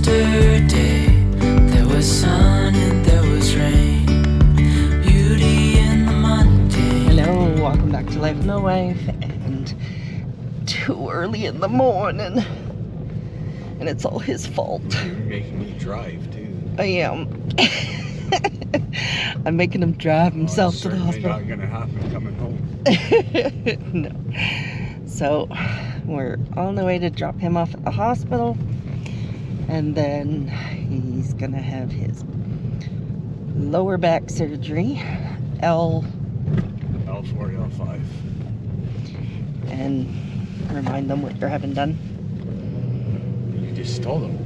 Yesterday there was sun and there was rain, beauty in the mundane. Hello, welcome back to Life with My Wife, and too early in the morning, and it's all his fault. You're making me drive too. I am. I'm making him drive himself to the hospital. Not gonna happen coming home. No. So we're on the way to drop him off at the hospital, and then he's gonna have his lower back surgery, L4, L5. and remind them what you're having done. You just told them.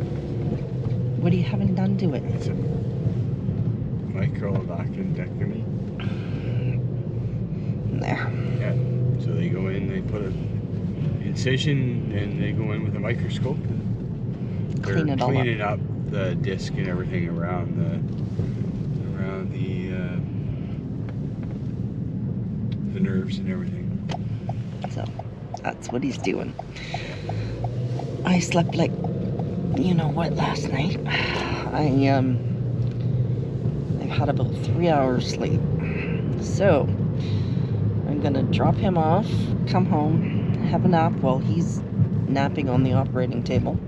What are you having done to it? It's a microvasectomy. There. Yeah. So they go in, they put an incision, and they go in with a microscope. Clean it all up. Cleaning up the disc and everything around the nerves and everything. So that's what he's doing. I slept like you know what last night. I've had about 3 hours sleep. So I'm gonna drop him off, come home, have a nap while he's napping on the operating table.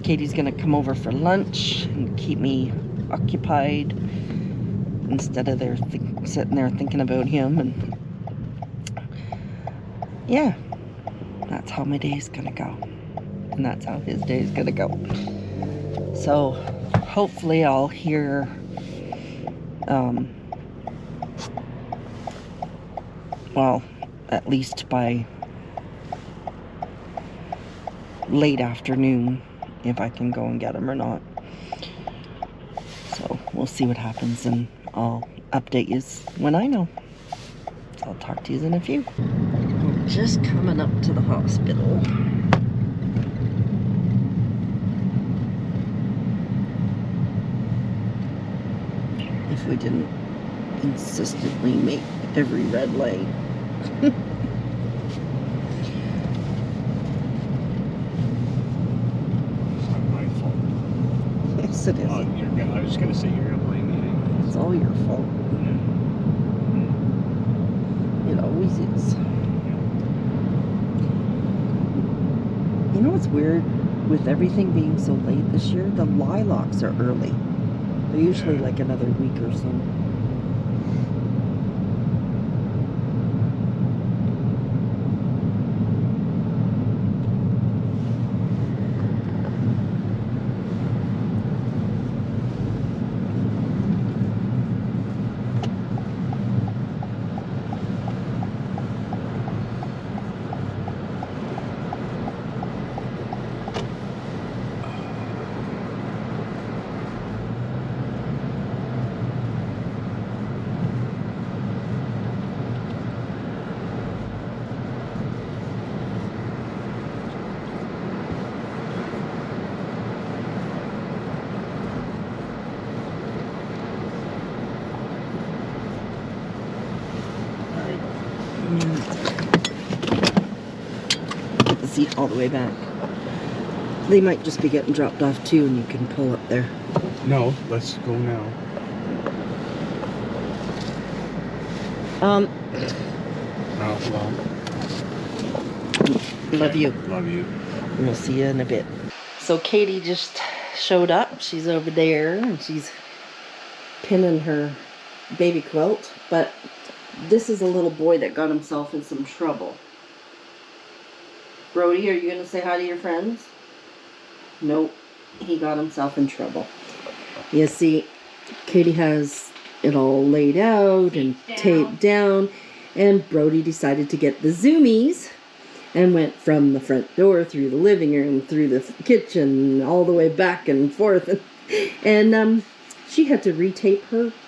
Katie's gonna come over for lunch and keep me occupied instead of sitting there thinking about him. And yeah, that's how my day's gonna go, and that's how his day's gonna go. So hopefully I'll hear well, at least by late afternoon if I can go and get him or not. So we'll see what happens, and I'll update you when I know. So I'll talk to you in a few. We're just coming up to the hospital. If we didn't insistently make every red light. Yes, it is. I was going to say you're going to blame me. It's all your fault. It always is. You know what's weird? With everything being so late this year, the lilacs are early. They're usually like another week or so. Put the seat all the way back. They might just be getting dropped off too, and you can pull up there. No, let's go now. Oh, well. Love you. Love you. And we'll see you in a bit. So Katie just showed up. She's over there, and she's pinning her baby quilt. But this is a little boy that got himself in some trouble. Brody, are you going to say hi to your friends? Nope. He got himself in trouble. You see, Katie has it all laid out and taped down. And Brody decided to get the zoomies and went from the front door through the living room, through the kitchen, all the way back and forth. And she had to retape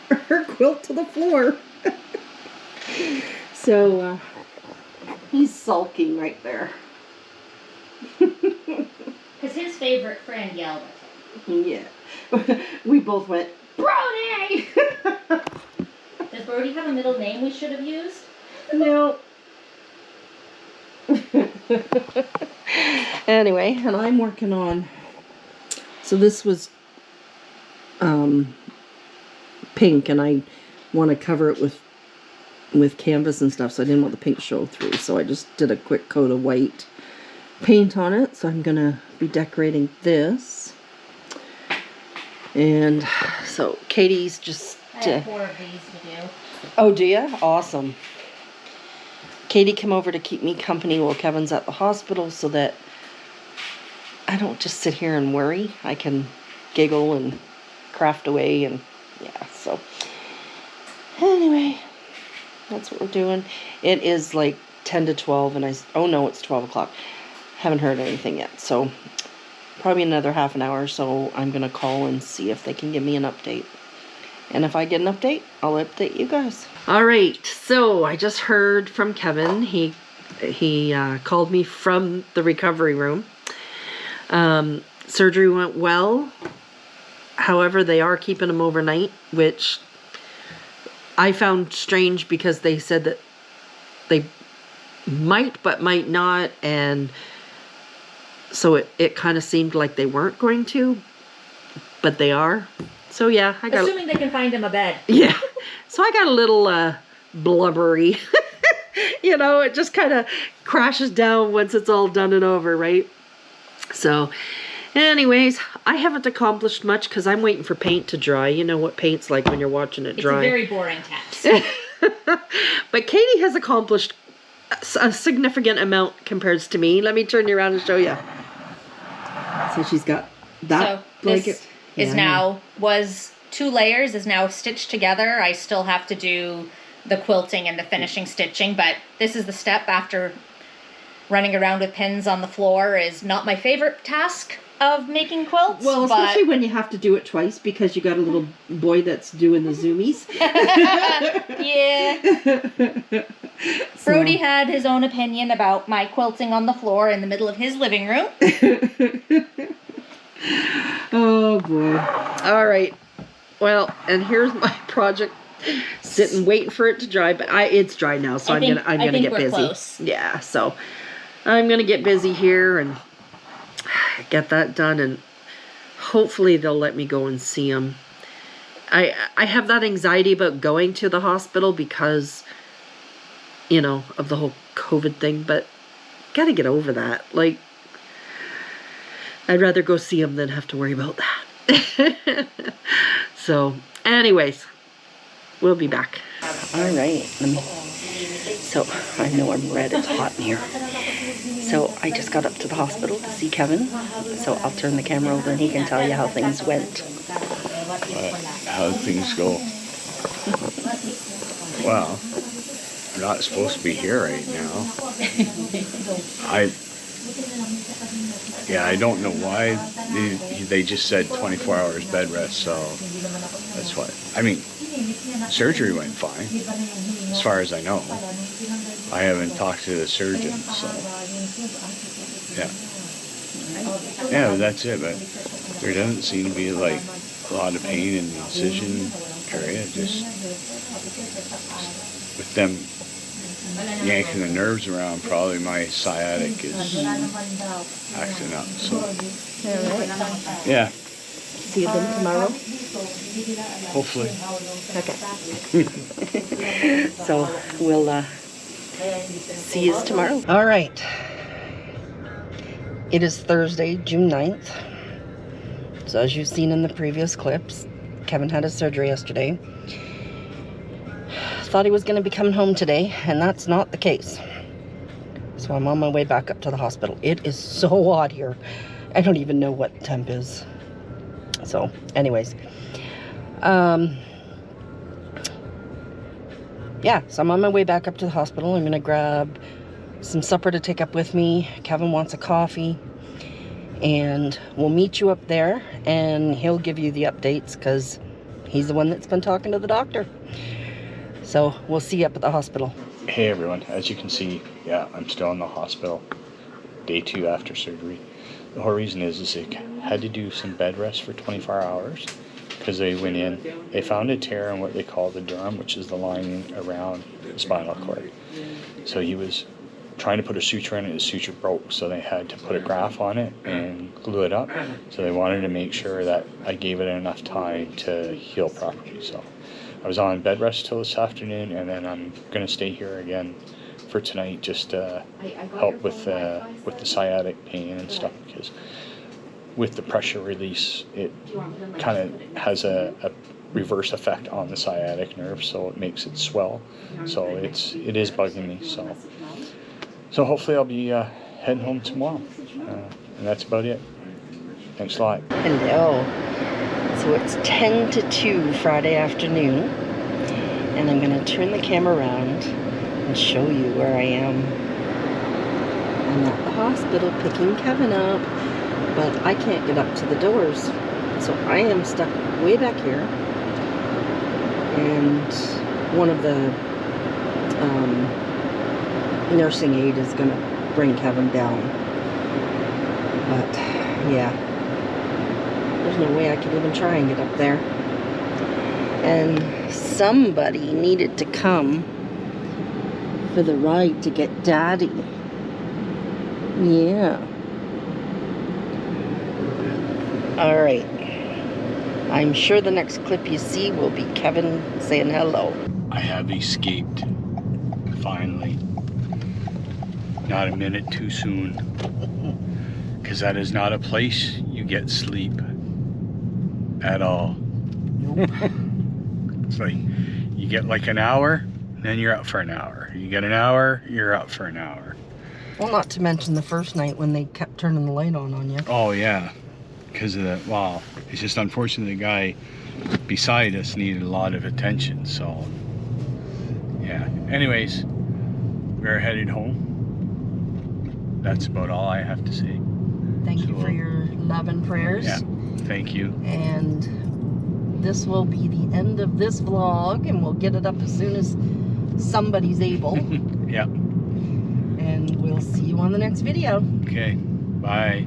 her quilt to the floor. So he's sulking right there. Because his favorite friend yelled at him. Yeah. We both went, Brody! Does Brody have a middle name we should have used? No. Anyway, and I'm working on, so this was pink, and I want to cover it with canvas and stuff, so I didn't want the pink to show through, so I just did a quick coat of white paint on it. So I'm gonna be decorating this. And so Katie's just I have 4 of these to do. oh, do ya? Awesome. Katie came over to keep me company while Kevin's at the hospital, so that I don't just sit here and worry. I can giggle and craft away, and yeah, so anyway, that's what we're doing. It is like 10 to 12, and oh no, it's 12 o'clock. Haven't heard anything yet, so probably another half an hour or so I'm gonna call and see if they can give me an update. And if I get an update, I'll update you guys. All right, so I just heard from Kevin. He called me from the recovery room. Surgery went well. However, they are keeping him overnight, which I found strange because they said that they might but might not, and so it kind of seemed like they weren't going to, but they are. So yeah, Assuming they can find him a bed. Yeah. So I got a little blubbery. You know, it just kind of crashes down once it's all done and over, right? So anyways, I haven't accomplished much because I'm waiting for paint to dry. You know what paint's like when you're watching it dry. It's a very boring task. But Katie has accomplished a significant amount compared to me. Let me turn you around and show you. So she's got that So blanket. this is now, was 2 layers, is now stitched together. I still have to do the quilting and the finishing stitching, but this is the step after running around with pins on the floor. Is not my favorite task of making quilts. Well, especially when you have to do it twice because you got a little boy that's doing the zoomies. Yeah. Brody had his own opinion about my quilting on the floor in the middle of his living room. Oh boy. All right. Well, and here's my project, sitting waiting for it to dry, but it's dry now, so I'm gonna get busy. Close. Yeah, so I'm gonna get busy here and get that done, and hopefully they'll let me go and see him. I have that anxiety about going to the hospital because, you know, of the whole COVID thing, but gotta get over that. Like, I'd rather go see him than have to worry about that. So, anyways, we'll be back. All right, so I know I'm red, it's hot in here. So I just got up to the hospital to see Kevin. So I'll turn the camera over and he can tell you how things went. How things go? Well, I'm not supposed to be here right now. I don't know why they just said 24 hours bed rest, so that's what. I mean, surgery went fine, as far as I know. I haven't talked to the surgeon, so yeah, but that's it. But there doesn't seem to be like a lot of pain in the incision area. Just with them yanking the nerves around, probably my sciatic is acting up. So yeah. See you then tomorrow? Hopefully. Okay. So we'll see you tomorrow. All right. It is Thursday, June 9th. So as you've seen in the previous clips, Kevin had his surgery yesterday. Thought he was going to be coming home today, and that's not the case. So I'm on my way back up to the hospital. It is so hot here. I don't even know what the temp is. So, anyways. Yeah, so I'm on my way back up to the hospital. I'm going to grab some supper to take up with me. Kevin wants a coffee. And we'll meet you up there, and he'll give you the updates because he's the one that's been talking to the doctor. So we'll see you up at the hospital. Hey everyone, as you can see, yeah, I'm still in the hospital, day 2 after surgery. The whole reason is they had to do some bed rest for 24 hours because they went in, they found a tear in what they call the drum, which is the lining around the spinal cord. So he was trying to put a suture in it. The suture broke, so they had to put a graft on it and glue it up. So they wanted to make sure that I gave it enough time to heal properly. So I was on bed rest till this afternoon, and then I'm gonna stay here again for tonight, just to help with the sciatic pain and stuff, because with the pressure release, it kind of has a reverse effect on the sciatic nerve, so it makes it swell. So it is bugging me. So hopefully I'll be heading home tomorrow, and that's about it. Thanks a lot. Hello. So it's 10 to 2 Friday afternoon, and I'm going to turn the camera around and show you where I am. I'm at the hospital picking Kevin up, but I can't get up to the doors, so I am stuck way back here, and one of the nursing aide is going to bring Kevin down. But yeah, there's no way I could even try and get up there. And somebody needed to come for the ride to get Daddy. Yeah. Alright. I'm sure the next clip you see will be Kevin saying hello. I have escaped, finally. Not a minute too soon. Because that is not a place you get sleep at all. Nope. It's like you get like an hour, then you're up for an hour. You get an hour, you're up for an hour. Well, not to mention the first night when they kept turning the light on you. Oh yeah, because of the, wow, it's just unfortunate the guy beside us needed a lot of attention, so yeah. Anyways, we're headed home. That's about all I have to say. Thank you for your love and prayers. Yeah, thank you. And this will be the end of this vlog, and we'll get it up as soon as somebody's able. Yeah. And we'll see you on the next video. Okay, bye.